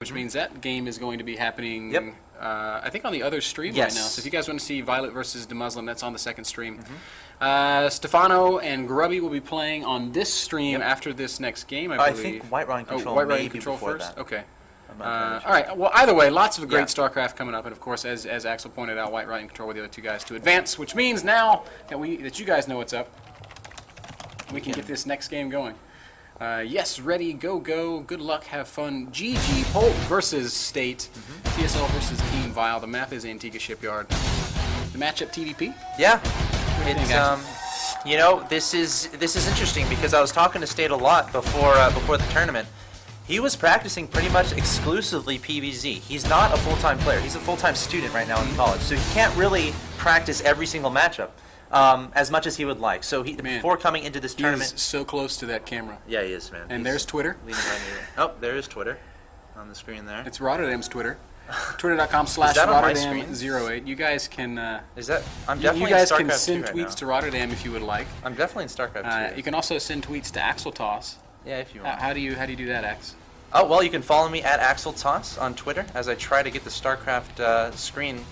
which means that game is going to be happening, Yep. I think, on the other stream Yes. right now. So if you guys want to see Violet versus DeMuslim, that's on the second stream. Stefano and Grubby will be playing on this stream after this next game, I believe. I think White Rod and Control White Rod maybe and Control before first? that. Okay. I'm not All right. Well, either way, lots of great StarCraft coming up, and of course, as Axel pointed out, White Rod and Control with the other two guys to advance, which means now that you guys know what's up, we can get this next game going. Yes, ready, go, go, good luck, have fun. TSL.Polt versus State. TSL versus Team Vile. The map is Antigua Shipyard. The matchup TVP? Yeah. It's, you know, this is interesting because I was talking to State a lot before the tournament. He was practicing pretty much exclusively PvZ. He's not a full-time player. He's a full-time student right now in college, so he can't really practice every single matchup. As much as he would like. So before coming into this tournament, he is so close to that camera. Yeah, he is, man. And there's Twitter. Oh, there is Twitter on the screen there. It's Rotterdam's Twitter. Twitter.com/Rotterdam08. You guys can. Is that? I'm definitely. You guys in can StarCraft send right tweets now. to Rotterdam if you would like. I'm definitely in StarCraft 2. You can also send tweets to Axeltoss. Yeah, if you want. How do you do that, Ax? Oh well, you can follow me at Axeltoss on Twitter as I try to get the StarCraft screen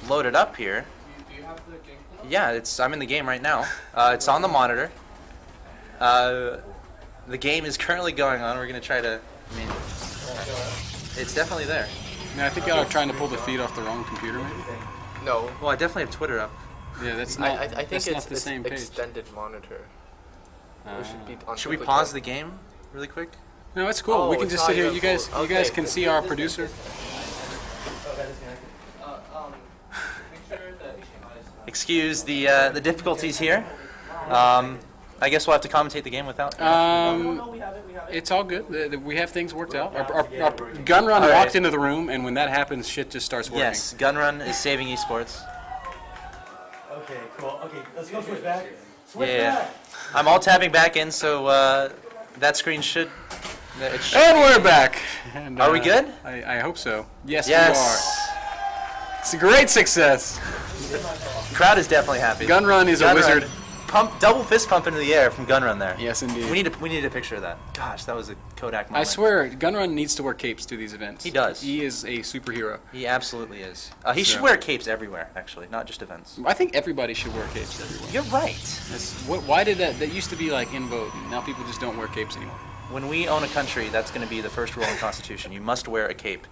loaded up here. Do you have the game? Yeah, I'm in the game right now. It's on the monitor. The game is currently going on. We're gonna try to. I mean, it's definitely there. Yeah, I think y'all are trying to pull the feed off the wrong computer, maybe. No. Well, I definitely have Twitter up. Yeah, that's not. I think that's it's not the same page. extended monitor. Should we pause the game really quick? No, it's cool. We can just sit here. You guys can see our producer. Excuse the difficulties here. I guess we'll have to commentate the game without. It's all good. We have things worked out. Our Gunrun walked into the room, and when that happens, shit just starts working. Yes, Gunrun is saving esports. Okay, cool. Okay, let's go switch back. Yeah, I'm all tabbing back in, so that screen should. And we're back. And, are we good? I hope so. Yes, we are. It's a great success. Crowd is definitely happy. Gunrun is a wizard. Double fist pump into the air from Gunrun there. Yes, indeed. We need a picture of that. Gosh, that was a Kodak moment. I swear, Gunrun needs to wear capes to these events. He does. He is a superhero. He absolutely is. He should wear capes everywhere, actually, not just events. I think everybody should wear capes everywhere. You're right. Why did that used to be like in vogue, and now people just don't wear capes anymore. When we own a country, that's going to be the first rule in the Constitution. You must wear a cape.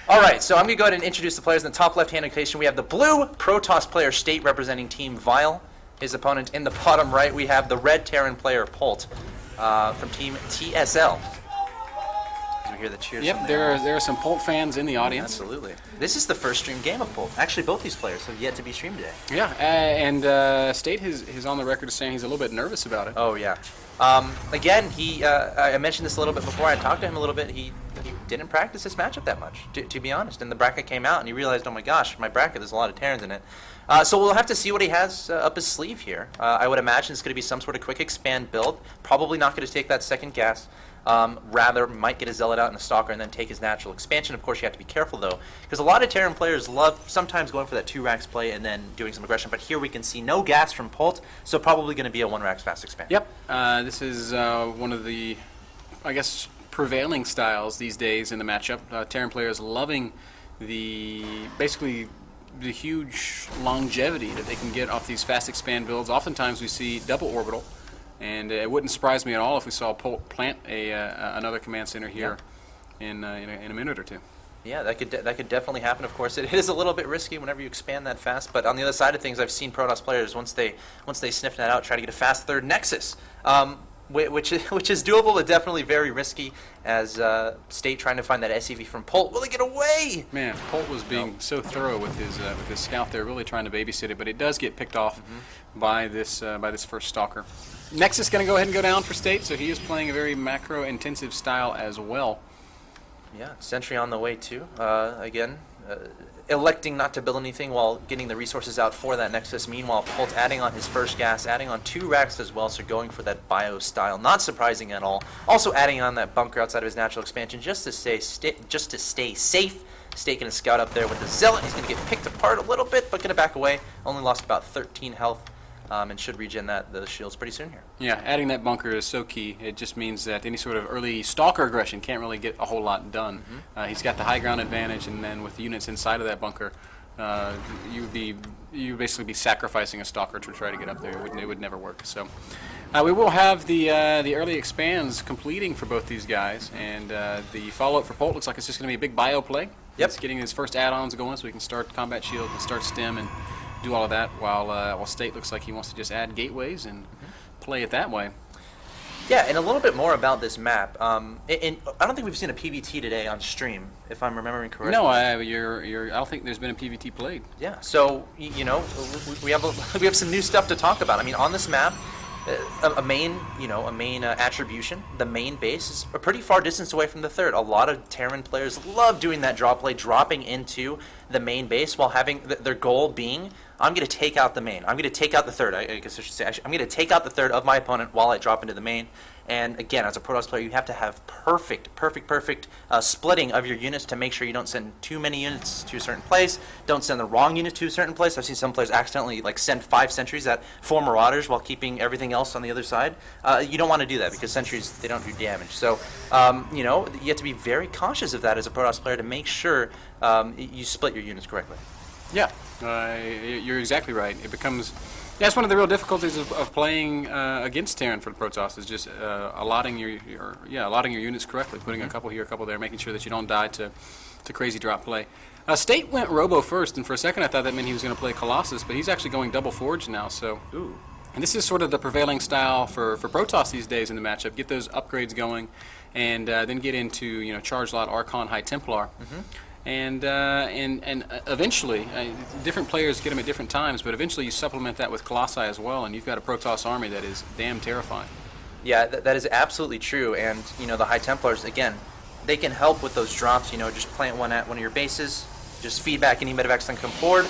All right, so I'm going to go ahead and introduce the players. In the top left-hand location, we have the blue Protoss player, State, representing Team Vile. His opponent in the bottom right, we have the red Terran player, Polt, from Team TSL. As we hear the cheers. Yep, there are some Polt fans in the audience. Absolutely. This is the first stream game of Polt. Actually, both these players have yet to be streamed today. Yeah, and State is on the record as saying he's a little bit nervous about it. Oh yeah. Again, I mentioned this a little bit before. I talked to him a little bit. He didn't practice this matchup that much, to be honest. And the bracket came out, and he realized, oh my gosh, my bracket, there's a lot of Terrans in it. So we'll have to see what he has up his sleeve here. I would imagine it's going to be some sort of quick expand build. Probably not going to take that second gas. Rather, might get a Zealot out and a Stalker and then take his natural expansion. Of course, you have to be careful, though, because a lot of Terran players love sometimes going for that 2-Rax play and then doing some aggression. But here we can see no gas from Polt, so probably going to be a 1-Rax fast expansion. Yep. This is one of the, I guess, prevailing styles these days in the matchup. Terran players loving basically the huge longevity that they can get off these fast expand builds. Oftentimes we see double orbital. And it wouldn't surprise me at all if we saw Polt plant another command center here in a minute or two. Yeah, that could definitely happen. Of course, it is a little bit risky whenever you expand that fast. But on the other side of things, I've seen Protoss players once they sniff that out, try to get a fast third Nexus, which is doable, but definitely very risky. As State trying to find that SCV from Polt, will he get away? Man, Polt was being so thorough with his scout there, really trying to babysit it, but it does get picked off by this first Stalker. Nexus going to go ahead and go down for State, so he is playing a very macro-intensive style as well. Yeah, Sentry on the way too. Again, electing not to build anything while getting the resources out for that Nexus. Meanwhile, Polt adding on his first gas, adding on 2 racks as well, so going for that bio style. Not surprising at all. Also adding on that bunker outside of his natural expansion just to stay safe. State going to scout up there with the Zealot. He's going to get picked apart a little bit, but going to back away. Only lost about 13 health. and should regen those shields pretty soon here. Yeah, adding that bunker is so key. It just means that any sort of early stalker aggression can't really get a whole lot done. He's got the high ground advantage, and then with the units inside of that bunker, you would basically be sacrificing a stalker to try to get up there. It would never work. So we will have the early expands completing for both these guys, and the follow-up for Polt looks like it's just going to be a big bio play. Yep. He's getting his first add-ons going, so he can start combat shield and start stem and do all of that, while State looks like he wants to just add gateways and play it that way. Yeah, and a little bit more about this map. I don't think we've seen a PvT today on stream, if I'm remembering correctly. No, I don't think there's been a PvT played. Yeah, so we have some new stuff to talk about. I mean, on this map, a main attribution. The main base is a pretty far distance away from the third. A lot of Terran players love doing that draw play, dropping into the main base while having their goal being, I'm going to take out the main. I'm going to take out the third. I guess I should say. I'm going to take out the third of my opponent while I drop into the main. And again, as a Protoss player, you have to have perfect splitting of your units to make sure you don't send too many units to a certain place. Don't send the wrong unit to a certain place. I've seen some players accidentally send 5 sentries at 4 Marauders while keeping everything else on the other side. You don't want to do that because sentries, they don't do damage. So you have to be very cautious of that as a Protoss player to make sure you split your units correctly. Yeah, you're exactly right. It becomes, that's one of the real difficulties of playing against Terran for the Protoss, is just allotting your units correctly, putting a couple here, a couple there, making sure that you don't die to crazy drop play. State went Robo first, and for a second I thought that meant he was going to play Colossus, but he's actually going double Forge now. So, and this is sort of the prevailing style for Protoss these days in the matchup. Get those upgrades going, and then get into Charge Lot, Archon, High Templar. And eventually, different players get them at different times, but eventually you supplement that with Colossi as well, and you've got a Protoss army that is damn terrifying. Yeah, that is absolutely true. And the High Templars, again, they can help with those drops. Just plant one at one of your bases, just feedback any medevacs that come forward.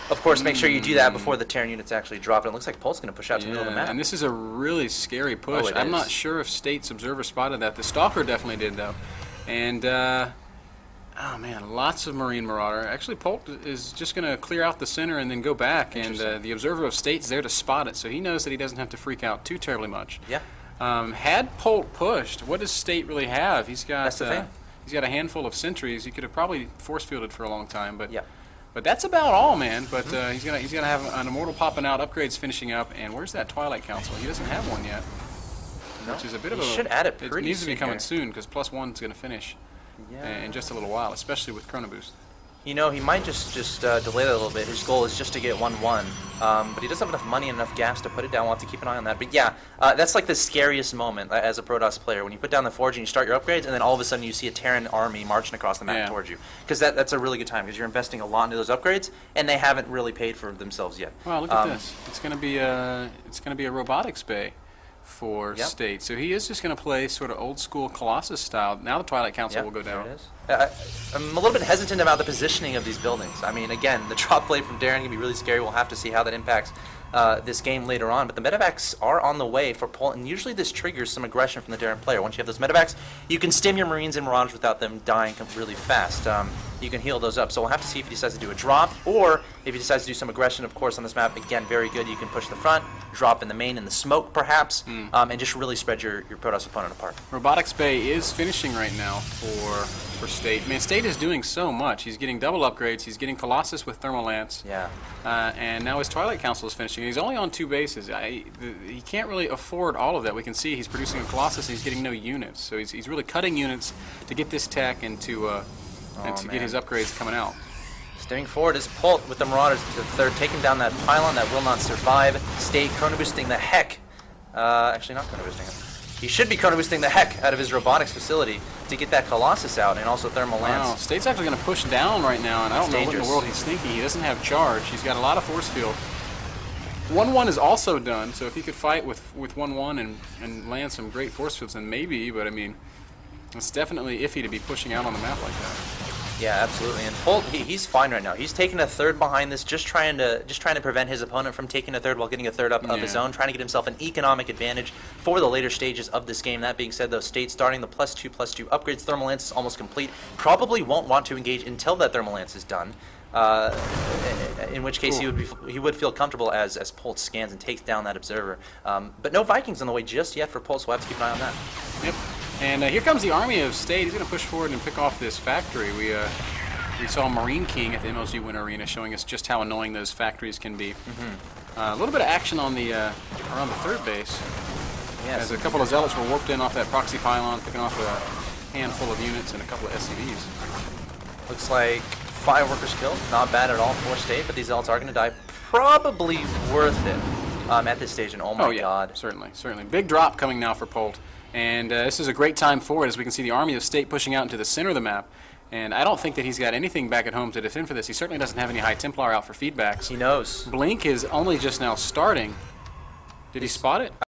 Of course, make sure you do that before the Terran units actually drop. And it looks like Polt's going to push out to the middle of the map. And this is a really scary push. I'm not sure if State's Observer spotted that. The Stalker definitely did, though. And oh man, lots of Marine Marauder. Actually, Polt is just going to clear out the center and then go back, and the Observer of State's there to spot it, so he knows that he doesn't have to freak out too terribly much. Yeah. Had Polt pushed, what does State really have? He's got That's the thing. He's got a handful of sentries. He could have probably force fielded for a long time, but yeah. But that's about all, man. But he's gonna have an Immortal popping out, upgrades finishing up, and where's that Twilight Council? He doesn't have one yet, which is a bit of a. He should add it pretty soon. It needs to be coming soon because +1's going to finish. Yeah. In just a little while, especially with Chrono Boost. He might just delay that a little bit. His goal is just to get 1-1, but he doesn't have enough money and enough gas to put it down. We'll have to keep an eye on that. But yeah, that's like the scariest moment as a Protoss player, when you put down the Forge and you start your upgrades, and then all of a sudden you see a Terran army marching across the map towards you. Because that's a really good time, because you're investing a lot into those upgrades, and they haven't really paid for themselves yet. Wow, look at this. It's going to be a robotics bay for State. So he is just going to play sort of old school Colossus style. Now the Twilight Council will go down. There it is. I'm a little bit hesitant about the positioning of these buildings. I mean, again, the drop play from Darren can be really scary. We'll have to see how that impacts this game later on. But the medevacs are on the way for Polt, and usually this triggers some aggression from the Darren player. Once you have those medevacs, you can stim your Marines and Marauders without them dying really fast. You can heal those up. So we'll have to see if he decides to do a drop, or if he decides to do some aggression, of course, on this map. Again, very good. You can push the front, drop in the main in the smoke, perhaps, and just really spread your Protoss opponent apart. Robotics Bay is finishing right now for State. Man, State is doing so much. He's getting double upgrades. He's getting Colossus with Thermal Lance. Yeah. And now his Twilight Council is finishing. He's only on 2 bases. He can't really afford all of that. We can see he's producing a Colossus and he's getting no units. So he's really cutting units to get this tech and to get his upgrades coming out. Stemming forward is Polt with the Marauders to the third, taking down that pylon that will not survive. State chrono boosting the heck. Actually, not chrono boosting him. He should be chrono boosting the heck out of his robotics facility to get that Colossus out, and also Thermal Lance. Wow, State's actually going to push down right now, and I don't know what in the world he's thinking. He doesn't have charge. He's got a lot of force field. 1-1 is also done, so if he could fight with 1-1 and land some great force fields, then maybe, but I mean, it's definitely iffy to be pushing out on the map like that. Yeah, absolutely. And Polt, he's fine right now. He's taking a third behind this, just trying to prevent his opponent from taking a third while getting a third up of his own, trying to get himself an economic advantage for the later stages of this game. That being said, though, State starting the +2/+2 upgrades. Thermal Lance is almost complete. Probably won't want to engage until that Thermal Lance is done. In which case he would feel comfortable as Polt scans and takes down that observer. But no Vikings on the way just yet for Polt, so we'll have to keep an eye on that. Yep. And here comes the army of State. He's going to push forward and pick off this factory. We saw Marine King at the MLG Winter Arena showing us just how annoying those factories can be. A little bit of action on the around the third base. Yes. As a couple of Zealots were warped in off that proxy pylon, picking off a handful of units and a couple of SCVs. Looks like 5 workers killed. Not bad at all for State, but these Zealots are going to die. Probably worth it at this stage. And oh my god. Certainly, certainly. Big drop coming now for Polt. And this is a great time for it, as we can see the army of State pushing out into the center of the map. And I don't think that he's got anything back at home to defend for this. He certainly doesn't have any High Templar out for feedbacks. He knows. Blink is only just now starting. Did he spot it?